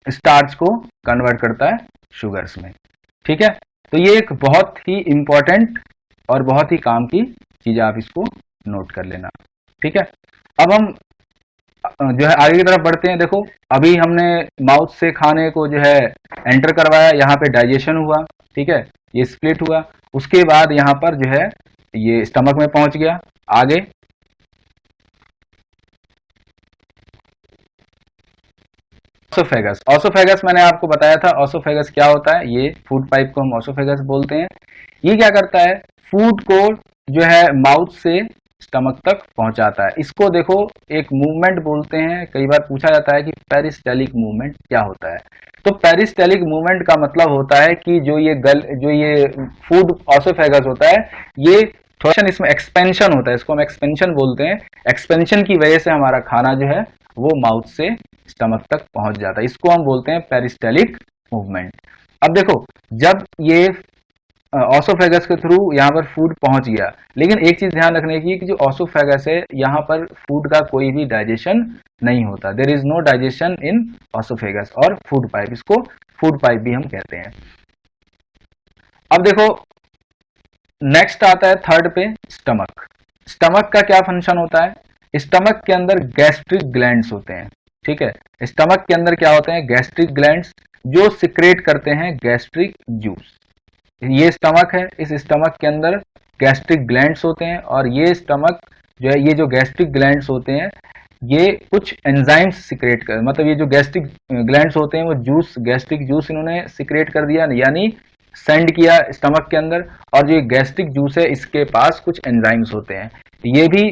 स्टार्च को कन्वर्ट करता है शुगर्स में, ठीक है। तो ये एक बहुत ही इंपॉर्टेंट और बहुत ही काम की चीज, आप इसको नोट कर लेना, ठीक है। अब हम जो है आगे की तरफ बढ़ते हैं। देखो अभी हमने माउथ से खाने को जो है एंटर करवाया, यहाँ पे डाइजेशन हुआ, ठीक है, ये स्प्लिट हुआ, उसके बाद यहाँ पर जो है ये स्टमक में पहुंच गया। आगे ऑसोफेगस, ऑसोफेगस मैंने आपको बताया था, ऑसोफेगस क्या होता है, ये फूड पाइप को हम ऑसोफेगस बोलते हैं। ये क्या करता है, फूड को जो है माउथ से स्टमक तक पहुंचाता है। इसको देखो एक मूवमेंट बोलते हैं, कई बार पूछा जाता है कि पेरिस्टेलिक मूवमेंट क्या होता है। तो पेरिस्टेलिक मूवमेंट का मतलब होता है कि जो ये फूड ऑसोफेगस होता है, ये थोड़ा इसमें एक्सपेंशन होता है, इसको हम एक्सपेंशन बोलते हैं। एक्सपेंशन की वजह से हमारा खाना जो है वो माउथ से स्टमक तक पहुंच जाता है, इसको हम बोलते हैं पेरिस्टेलिक मूवमेंट। अब देखो जब ये ऑसोफेगस के थ्रू यहाँ पर फूड पहुंच गया, लेकिन एक चीज ध्यान रखने की कि जो ऑसोफेगस है यहाँ पर फूड का कोई भी डाइजेशन नहीं होता, there is no digestion in oesophagus और फूड पाइप, इसको फूड पाइप भी हम कहते हैं। अब देखो नेक्स्ट आता है थर्ड पे स्टमक। स्टमक का क्या फंक्शन होता है? स्टमक के अंदर गैस्ट्रिक ग्लैंड्स होते हैं, ठीक है। स्टमक के अंदर क्या होते हैं? गैस्ट्रिक ग्लैंड्स, जो सिक्रेट करते हैं गैस्ट्रिक जूस। ये स्टमक है, इस स्टमक के अंदर गैस्ट्रिक ग्लैंड्स होते हैं, और ये स्टमक जो है, ये जो गैस्ट्रिक ग्लैंड्स होते हैं ये कुछ एंजाइम्स सिक्रेट कर, मतलब ये जो गैस्ट्रिक ग्लैंड्स होते हैं वो जूस, गैस्ट्रिक जूस इन्होंने सिक्रेट कर दिया, यानी सेंड किया स्टमक के अंदर। और जो गैस्ट्रिक जूस है इसके पास कुछ एंजाइम्स होते हैं, ये भी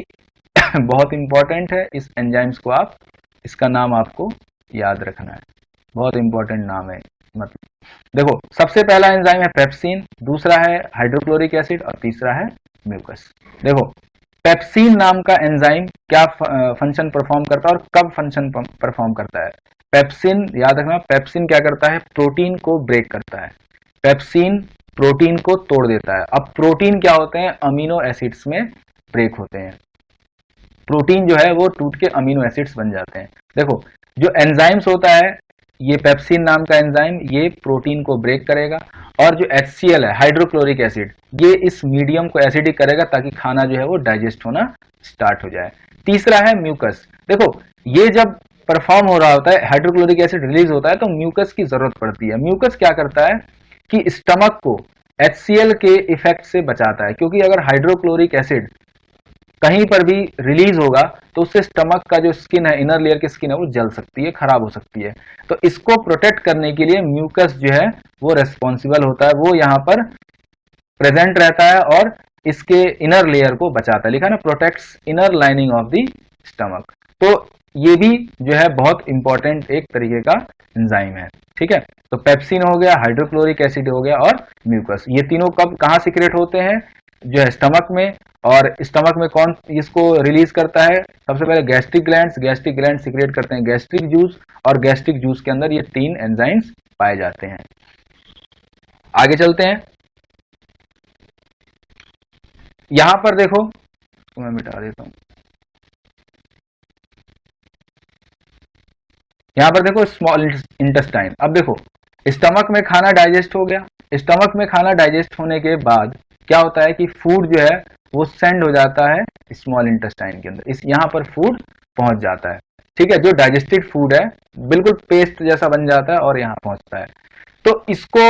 बहुत इंपॉर्टेंट है। इस एंजाइम्स को आप, इसका नाम आपको याद रखना है, बहुत इंपॉर्टेंट नाम है। मतलब देखो, सबसे पहला एंजाइम है पेप्सिन, दूसरा है हाइड्रोक्लोरिक एसिड, और तीसरा है म्यूकस। देखो पेप्सिन नाम का एंजाइम क्या फंक्शन परफॉर्म करता है और कब फंक्शन परफॉर्म करता है? पेप्सिन, याद रखना, पेप्सिन क्या करता है? प्रोटीन को ब्रेक करता है। पेप्सिन प्रोटीन को तोड़ देता है। अब प्रोटीन क्या होते हैं? अमीनो एसिड्स में ब्रेक होते हैं। प्रोटीन जो है वो टूट के अमीनो एसिड्स बन जाते हैं। देखो जो एंजाइम्स होता है, ये पेप्सिन नाम का एंजाइम ये प्रोटीन को ब्रेक करेगा, और जो HCl है, हाइड्रोक्लोरिक एसिड, ये इस मीडियम को एसिडिक करेगा ताकि खाना जो है वो डाइजेस्ट होना स्टार्ट हो जाए। तीसरा है म्यूकस। देखो ये जब परफॉर्म हो रहा होता है, हाइड्रोक्लोरिक एसिड रिलीज होता है, तो म्यूकस की जरूरत पड़ती है। म्यूकस क्या करता है कि स्टमक को HCl के इफेक्ट से बचाता है, क्योंकि अगर हाइड्रोक्लोरिक एसिड कहीं पर भी रिलीज होगा तो उससे स्टमक का जो स्किन है, इनर लेयर की स्किन है, वो जल सकती है, खराब हो सकती है। तो इसको प्रोटेक्ट करने के लिए म्यूकस जो है वो रेस्पॉन्सिबल होता है, वो यहाँ पर प्रेजेंट रहता है और इसके इनर लेयर को बचाता है। लिखा ना, protects inner lining of the stomach. तो ये भी जो है बहुत इंपॉर्टेंट एक तरीके का एंजाइम है, ठीक है। तो पेप्सिन हो गया, हाइड्रोक्लोरिक एसिड हो गया, और म्यूकस, ये तीनों कब कहाँ सीक्रेट होते हैं? जो है स्टमक में। और स्टमक में कौन इसको रिलीज करता है? सबसे पहले gastric glands, gastric gland secret करते हैं गैस्ट्रिक जूस, और गैस्ट्रिक जूस के अंदर ये तीन एंजाइम्स पाए जाते हैं। आगे चलते हैं। यहां पर देखो, मैं मिटा देता हूं, यहां पर देखो स्मॉल इंटेस्टाइन। अब देखो स्टमक में खाना डाइजेस्ट हो गया, स्टमक में खाना डाइजेस्ट होने के बाद क्या होता है कि फूड जो है वो सेंड हो जाता है स्मॉल इंटेस्टाइन के अंदर, इस यहाँ पर फूड पहुंच जाता है, ठीक है। जो डाइजेस्टेड फूड है बिल्कुल पेस्ट जैसा बन जाता है और यहाँ पहुंचता है। तो इसको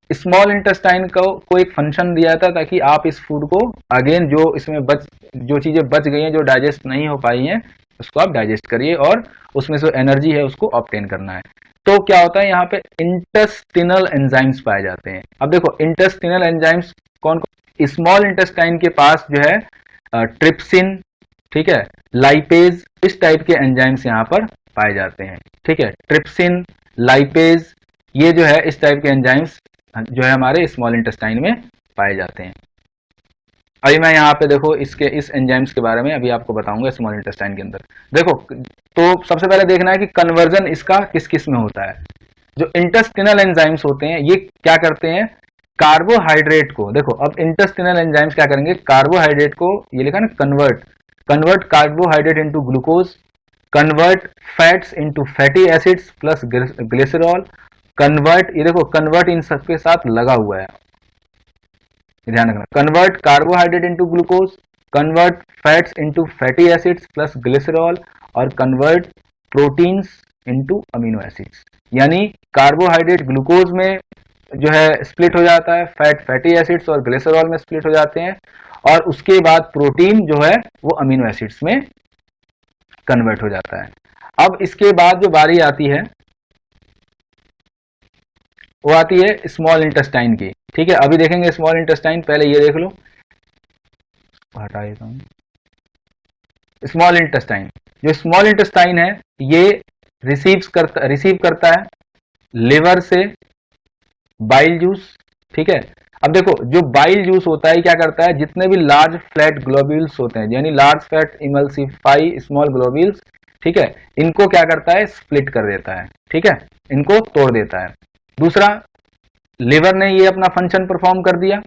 स्मॉल इंटेस्टाइन को एक फंक्शन दिया था ताकि आप इस फूड को अगेन, जो इसमें जो चीजें बच गई हैं, जो डाइजेस्ट नहीं हो पाई हैं, उसको आप डाइजेस्ट करिए और उसमें से एनर्जी है उसको ऑब्टेन करना है। तो क्या होता है यहाँ पे इंटेस्टिनल एंजाइम्स पाए जाते हैं। अब देखो इंटेस्टिनल एंजाइम्स कौन कौन? स्मॉल इंटेस्टाइन के पास जो है ट्रिप्सिन, ठीक है, लाइपेज, इस टाइप के एंजाइम्स यहाँ पर पाए जाते हैं, ठीक है। ट्रिप्सिन, लाइपेज, ये जो है इस टाइप के एंजाइम्स जो है हमारे स्मॉल इंटेस्टाइन में पाए जाते हैं। अभी मैं यहाँ पे देखो इसके इस एंजाइम्स के बारे में अभी आपको बताऊंगा स्मॉल इंटेस्टाइन के अंदर। देखो तो सबसे पहले देखना है कि कन्वर्जन इसका किस किस में होता है। जो इंटेस्टिनल एंजाइम्स होते हैं ये क्या करते हैं? कार्बोहाइड्रेट को, देखो अब इंटेस्टिनल एंजाइम्स क्या करेंगे? कार्बोहाइड्रेट को, ये लिखा ना, convert carbohydrate into glucose, convert fats into fatty acids plus glycerol, convert, ये देखो कन्वर्ट इन सबके साथ लगा हुआ है, ध्यान रखना। Convert carbohydrate into glucose, convert fats into fatty acids plus glycerol, और convert proteins into amino acids. यानी कार्बोहाइड्रेट ग्लूकोज में जो है स्प्लिट हो जाता है, फैट फैटी एसिड्स और ग्लिसरॉल में स्प्लिट हो जाते हैं, और उसके बाद प्रोटीन जो है वो अमीनो एसिड्स में कन्वर्ट हो जाता है। अब इसके बाद जो बारी आती है वो आती है स्मॉल इंटेस्टाइन की, ठीक है। अभी देखेंगे स्मॉल इंटेस्टाइन, पहले ये देख लो, हटा देता हूं। स्मॉल इंटेस्टाइन, जो स्मॉल इंटेस्टाइन है ये रिसीव करता है लिवर से बाइल जूस, ठीक है। अब देखो जो बाइल जूस होता है क्या करता है? जितने भी लार्ज फ्लैट ग्लोब्यूल्स होते हैं, यानी large fat emulsify small globules, ठीक है, इनको क्या करता है? स्प्लिट कर देता है, ठीक है, इनको तोड़ देता है। दूसरा, लिवर ने ये अपना फंक्शन परफॉर्म कर दिया।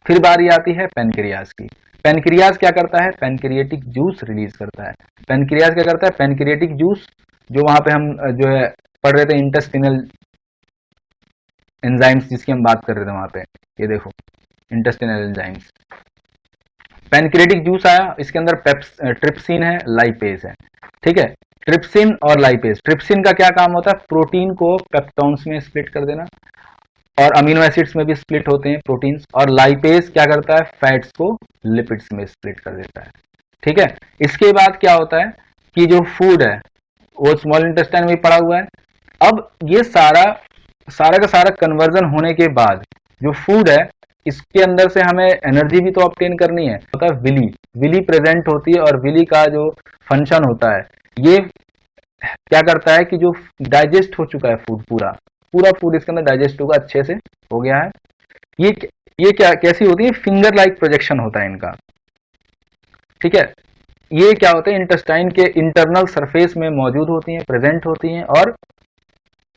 फिर बारी आती है पेनक्रियाज की। पेनक्रियाज क्या करता है? पेनक्रिएटिक जूस रिलीज करता है। पेनक्रियाज क्या करता है? पेनक्रिएटिक जूस, जो वहां पे हम जो है पढ़ रहे थे इंटेस्टिनल एंजाइम्स जिसकी हम बात कर रहे थे वहां पे, ये देखो इंटेस्टिनल एंजाइम्स। पैनक्रियाटिक जूस आया, इसके अंदर ट्रिप्सिन है, लाइपेज है, ठीक है। ट्रिप्सिन और लाइपेज, ट्रिप्सिन का क्या काम होता है, प्रोटीन को पेप्टोन्स में स्प्लिट कर देना, और अमीनो एसिड्स में भी स्प्लिट होते हैं प्रोटीन्स, और लाइपेज क्या करता है, फैट्स को लिपिड्स में स्प्लिट कर देता है, ठीक है। इसके बाद क्या होता है कि जो फूड है वो स्मॉल इंटेस्टाइन में पड़ा हुआ है। अब ये सारा सारा का सारा कन्वर्जन होने के बाद जो फूड है, इसके अंदर से हमें एनर्जी भी तो ऑब्टेन करनी है, होता है विली, विली प्रेजेंट होती है, और विली का जो फंक्शन होता है, ये क्या करता है कि जो डाइजेस्ट हो चुका है फूड, पूरा पूरा फूड इसके अंदर डाइजेस्ट होगा, अच्छे से हो गया है, ये ये क्या कैसी होती है, फिंगर लाइक प्रोजेक्शन होता है इनका, ठीक है। ये क्या होते हैं, इंटेस्टाइन के इंटरनल सरफेस में मौजूद होती हैं, प्रेजेंट होती हैं, और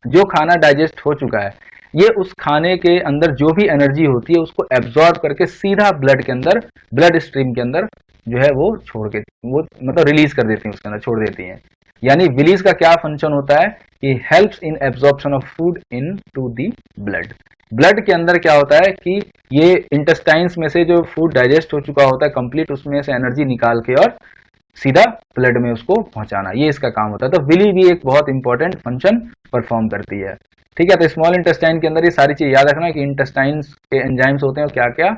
जो खाना डाइजेस्ट हो चुका है, ये उस खाने के अंदर जो भी एनर्जी होती है उसको एब्जॉर्ब करके सीधा ब्लड के अंदर, ब्लड स्ट्रीम के अंदर जो है वो छोड़ के, वो मतलब रिलीज कर देती हैं, उसके अंदर छोड़ देती हैं। यानी विलीज का क्या फंक्शन होता है, ये helps in absorption of food into the blood. Blood के अंदर क्या होता है कि ये इंटेस्टाइन्स में से जो फूड डाइजेस्ट हो चुका होता है कंप्लीट, उसमें से एनर्जी निकाल के और सीधा ब्लड में उसको पहुंचाना, ये इसका काम होता है। तो विली भी एक बहुत इंपॉर्टेंट फंक्शन परफॉर्म करती है, ठीक है। तो स्मॉल इंटेस्टाइन के अंदर ये सारी चीज याद रखना कि इंटेस्टाइन्स के एंजाइम्स होते हैं और क्या क्या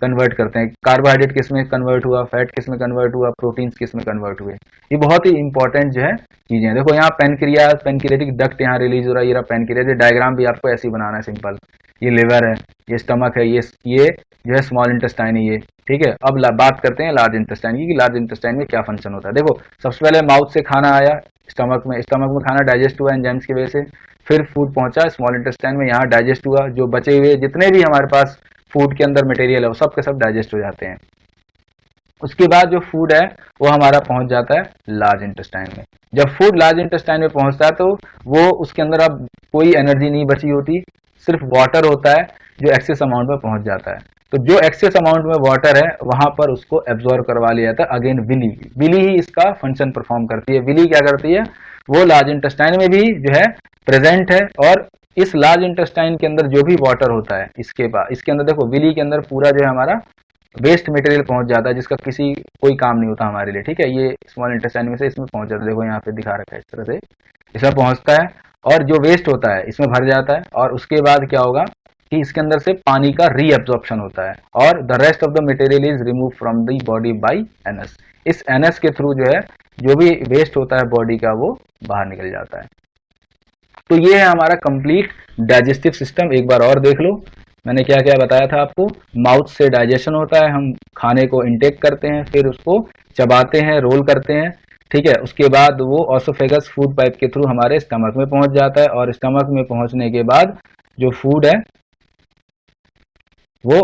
कन्वर्ट करते हैं, कार्बोहाइड्रेट किस में कन्वर्ट हुआ, फैट किस में कन्वर्ट हुआ, प्रोटीन्स किस में कन्वर्ट हुए, ये बहुत ही इंपॉर्टेंट जो है चीजें हैं। देखो यहाँ पेनक्रियाज, पेनक्रियाटिक डक्ट यहाँ रिलीज हो रहा है, ये पेनक्रियाज, ये डायग्राम भी आपको ऐसे ही बनाना है सिंपल, ये लिवर है, ये स्टमक है, ये जो है स्मॉल इंटेस्टाइन है ये, ठीक है। अब बात करते हैं लार्ज इंटेस्टाइन की, कि लार्ज इंटेस्टाइन में क्या फंक्शन होता है। देखो सबसे पहले माउथ से खाना आया स्टमक में, स्टमक में खाना डाइजेस्ट हुआ एंजाइम्स की वजह से, फिर फूड पहुंचा स्मॉल इंटेस्टाइन में, यहाँ डाइजेस्ट हुआ, जो बचे हुए जितने भी हमारे पास फूड के अंदर मटेरियल है वो सब के सब डाइजेस्ट हो जाते हैं। उसके बाद जो फूड है वो हमारा पहुंच जाता है लार्ज इंटेस्टाइन में। जब फूड लार्ज इंटेस्टाइन में पहुंचता है तो वो उसके अंदर अब कोई एनर्जी नहीं बची होती, सिर्फ वाटर होता है जो एक्सेस अमाउंट में पहुंच जाता है। तो जो एक्सेस अमाउंट में वाटर है वहां पर उसको एब्जॉर्ब करवा लिया जाता है। अगेन विली, विली ही इसका फंक्शन परफॉर्म करती है। विली क्या करती है, वो लार्ज इंटेस्टाइन में भी जो है प्रेजेंट है, और इस लार्ज इंटेस्टाइन के अंदर जो भी वाटर होता है, इसके बाद इसके अंदर देखो विली के अंदर पूरा जो है हमारा वेस्ट मटेरियल पहुंच जाता है, जिसका किसी कोई काम नहीं होता हमारे लिए, ठीक है। ये स्मॉल इंटेस्टाइन में से इसमें पहुंच जाता है, देखो यहाँ पे दिखा रखा है इस तरह से, इसमें पहुंचता है, और जो वेस्ट होता है इसमें भर जाता है, और उसके बाद क्या होगा कि इसके अंदर से पानी का रीअब्जॉर्प्शन होता है, और the rest of the material is remove from the body by NS. इस एनएस के थ्रू जो है जो भी वेस्ट होता है बॉडी का वो बाहर निकल जाता है। तो ये है हमारा कंप्लीट डाइजेस्टिव सिस्टम। एक बार और देख लो मैंने क्या क्या बताया था आपको। माउथ से डाइजेशन होता है, हम खाने को इनटेक करते हैं, फिर उसको चबाते हैं, रोल करते हैं, ठीक है। उसके बाद वो ऑसोफेगस फूड पाइप के थ्रू हमारे स्टमक में पहुंच जाता है, और स्टमक में पहुंचने के बाद जो फूड है वो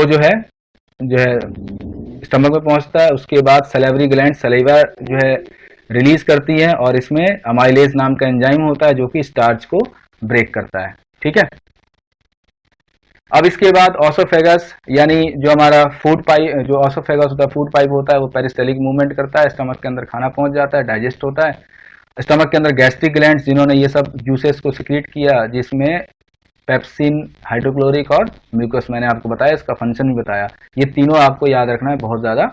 जो है स्टमक में पहुंचता है। उसके बाद सलेवरी ग्लैंड सलीवा जो है रिलीज करती है, और इसमें अमाइलेज नाम का एंजाइम होता है जो कि स्टार्च को ब्रेक करता है, ठीक है। अब इसके बाद ऑसोफेगस, यानी जो हमारा फूड पाइप, जो ऑसोफेगस होता है फूड पाइप होता है, वो पेरिस्टलिक मूवमेंट करता है, स्टमक के अंदर खाना पहुंच जाता है, डाइजेस्ट होता है। स्टमक के अंदर गैस्ट्रिक ग्लैंड्स जिन्होंने ये सब जूसेस को सिक्रीट किया, जिसमें पेप्सिन, हाइड्रोक्लोरिक और म्यूकस, मैंने आपको बताया, इसका फंक्शन भी बताया। ये तीनों आपको याद रखना है, बहुत ज्यादा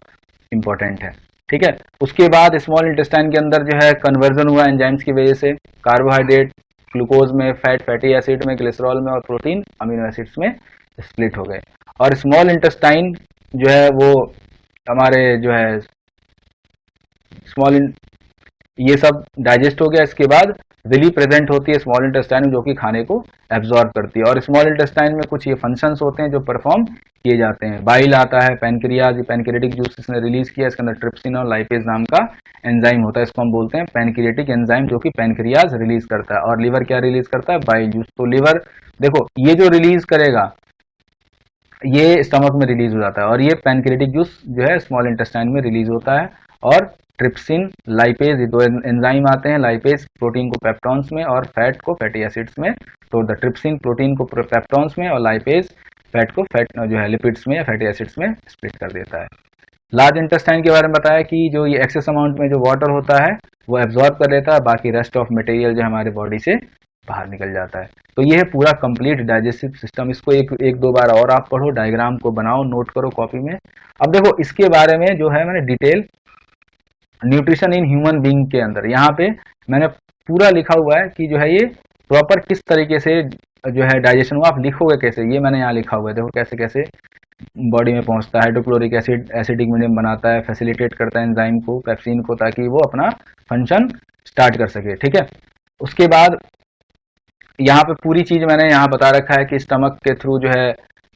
इंपॉर्टेंट है, ठीक है। उसके बाद स्मॉल इंटेस्टाइन के अंदर जो है कन्वर्जन हुआ एंजाइम्स की वजह से, कार्बोहाइड्रेट ग्लूकोज में, फैट फैटी एसिड में, ग्लिसरॉल में, और प्रोटीन अमीनो एसिड्स में स्प्लिट हो गए। और स्मॉल इंटेस्टाइन जो है वो हमारे जो है ये सब डाइजेस्ट हो गया। इसके बाद विली प्रेजेंट होती है स्मॉल इंटेस्टाइन में, जो कि खाने को एब्जॉर्ब करती है। और स्मॉल इंटेस्टाइन में कुछ ये फंक्शंस होते हैं जो परफॉर्म किए जाते हैं। बाइल आता है, पैनक्रियाज, पैनक्रियाटिक जूस इसने रिलीज किया, इसके अंदर ट्रिप्सिन और लाइपेज नाम का एंजाइम होता है, इसको हम बोलते हैं पैनक्रियाटिक एंजाइम, जो कि पैनक्रियाज रिलीज करता है। और लिवर क्या रिलीज करता है, बाइल जूस। तो लिवर देखो ये जो रिलीज करेगा ये स्टमक में रिलीज हो जाता है, और ये पैनक्रियाटिक जूस जो है स्मॉल इंटेस्टाइन में रिलीज होता है। और ट्रिप्सिन, लाइपेज, ये दो एंजाइम आते हैं, लाइपेज प्रोटीन को पेप्टॉन्स में और फैट को फैटी एसिड्स में। तो द ट्रिप्सिन प्रोटीन को पेप्टॉन्स में, और लाइपेज फैट को फैट जो है लिपिड्स में या फैटी एसिड्स में स्प्लिट कर देता है। लार्ज इंटेस्टाइन के बारे में बताया कि जो ये एक्सेस अमाउंट में जो वाटर होता है वो एब्जॉर्ब कर लेता है, बाकी रेस्ट ऑफ मटेरियल जो हमारे बॉडी से बाहर निकल जाता है। तो ये है पूरा कंप्लीट डाइजेस्टिव सिस्टम। इसको एक दो बार और आप पढ़ो, डायग्राम को बनाओ, नोट करो कॉपी में। अब देखो इसके बारे में जो है मैंने detail nutrition in human being के अंदर यहाँ पे मैंने पूरा लिखा हुआ है कि जो है ये प्रॉपर किस तरीके से जो है डाइजेशन हुआ। आप लिखोगे कैसे, ये मैंने यहाँ लिखा हुआ है, देखो कैसे कैसे बॉडी में पहुंचता है। हाइड्रोक्लोरिक एसिड एसिडिक मीडियम बनाता है, फैसिलिटेट करता है एंजाइम को, पेप्सिन को, ताकि वो अपना फंक्शन स्टार्ट कर सके। ठीक है, उसके बाद यहाँ पे पूरी चीज मैंने यहाँ बता रखा है कि स्टमक के थ्रू जो है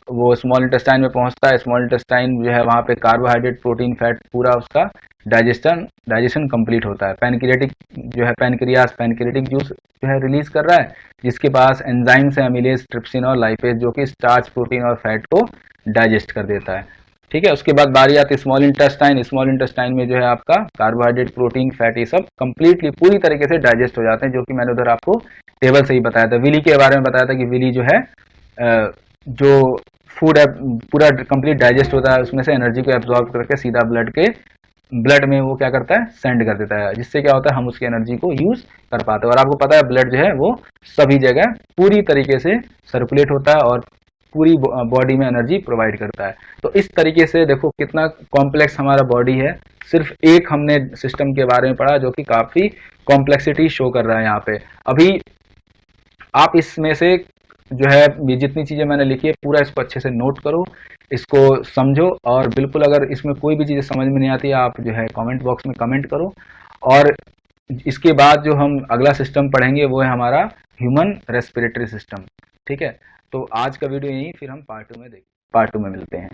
वो स्मॉल इंटेस्टाइन में पहुंचता है। स्मॉल इंटेस्टाइन जो है वहाँ पे कार्बोहाइड्रेट, प्रोटीन, फैट, पूरा उसका डाइजेशन कंप्लीट होता है। पैनक्रियाटिक जो है पैनक्रियास पैनक्रियाटिक जूस जो है रिलीज कर रहा है, जिसके पास एंजाइम्स है अमीलेज, ट्रिप्सिन और लाइपेज, जो कि स्टार्च, प्रोटीन और फैट को डाइजेस्ट कर देता है। ठीक है, उसके बाद बारी आती है स्मॉल इंटेस्टाइन। स्मॉल इंटेस्टाइन में जो है आपका कार्बोहाइड्रेट, प्रोटीन, फैट, ये सब कंप्लीटली पूरी तरीके से डाइजेस्ट हो जाते हैं, जो कि मैंने उधर आपको टेबल से ही बताया था। विली के बारे में बताया था कि विली जो है जो फूड है पूरा कंप्लीट डाइजेस्ट होता है, उसमें से एनर्जी को एब्जॉर्ब करके सीधा ब्लड में वो क्या करता है, सेंड कर देता है, जिससे क्या होता है हम उसकी एनर्जी को यूज कर पाते हैं। और आपको पता है ब्लड जो है वो सभी जगह पूरी तरीके से सर्कुलेट होता है और पूरी बॉडी में एनर्जी प्रोवाइड करता है। तो इस तरीके से देखो कितना कॉम्प्लेक्स हमारा बॉडी है। सिर्फ एक हमने सिस्टम के बारे में पढ़ा जो कि काफी कॉम्प्लेक्सिटी शो कर रहा है यहाँ पे। अभी आप इसमें से जो है ये जितनी चीजें मैंने लिखी है पूरा इसको अच्छे से नोट करो, इसको समझो, और बिल्कुल अगर इसमें कोई भी चीजें समझ में नहीं आती है आप जो है कमेंट बॉक्स में कमेंट करो। और इसके बाद जो हम अगला सिस्टम पढ़ेंगे वो है हमारा ह्यूमन रेस्पिरेटरी सिस्टम। ठीक है, तो आज का वीडियो यही, फिर हम पार्ट 2 में मिलते हैं।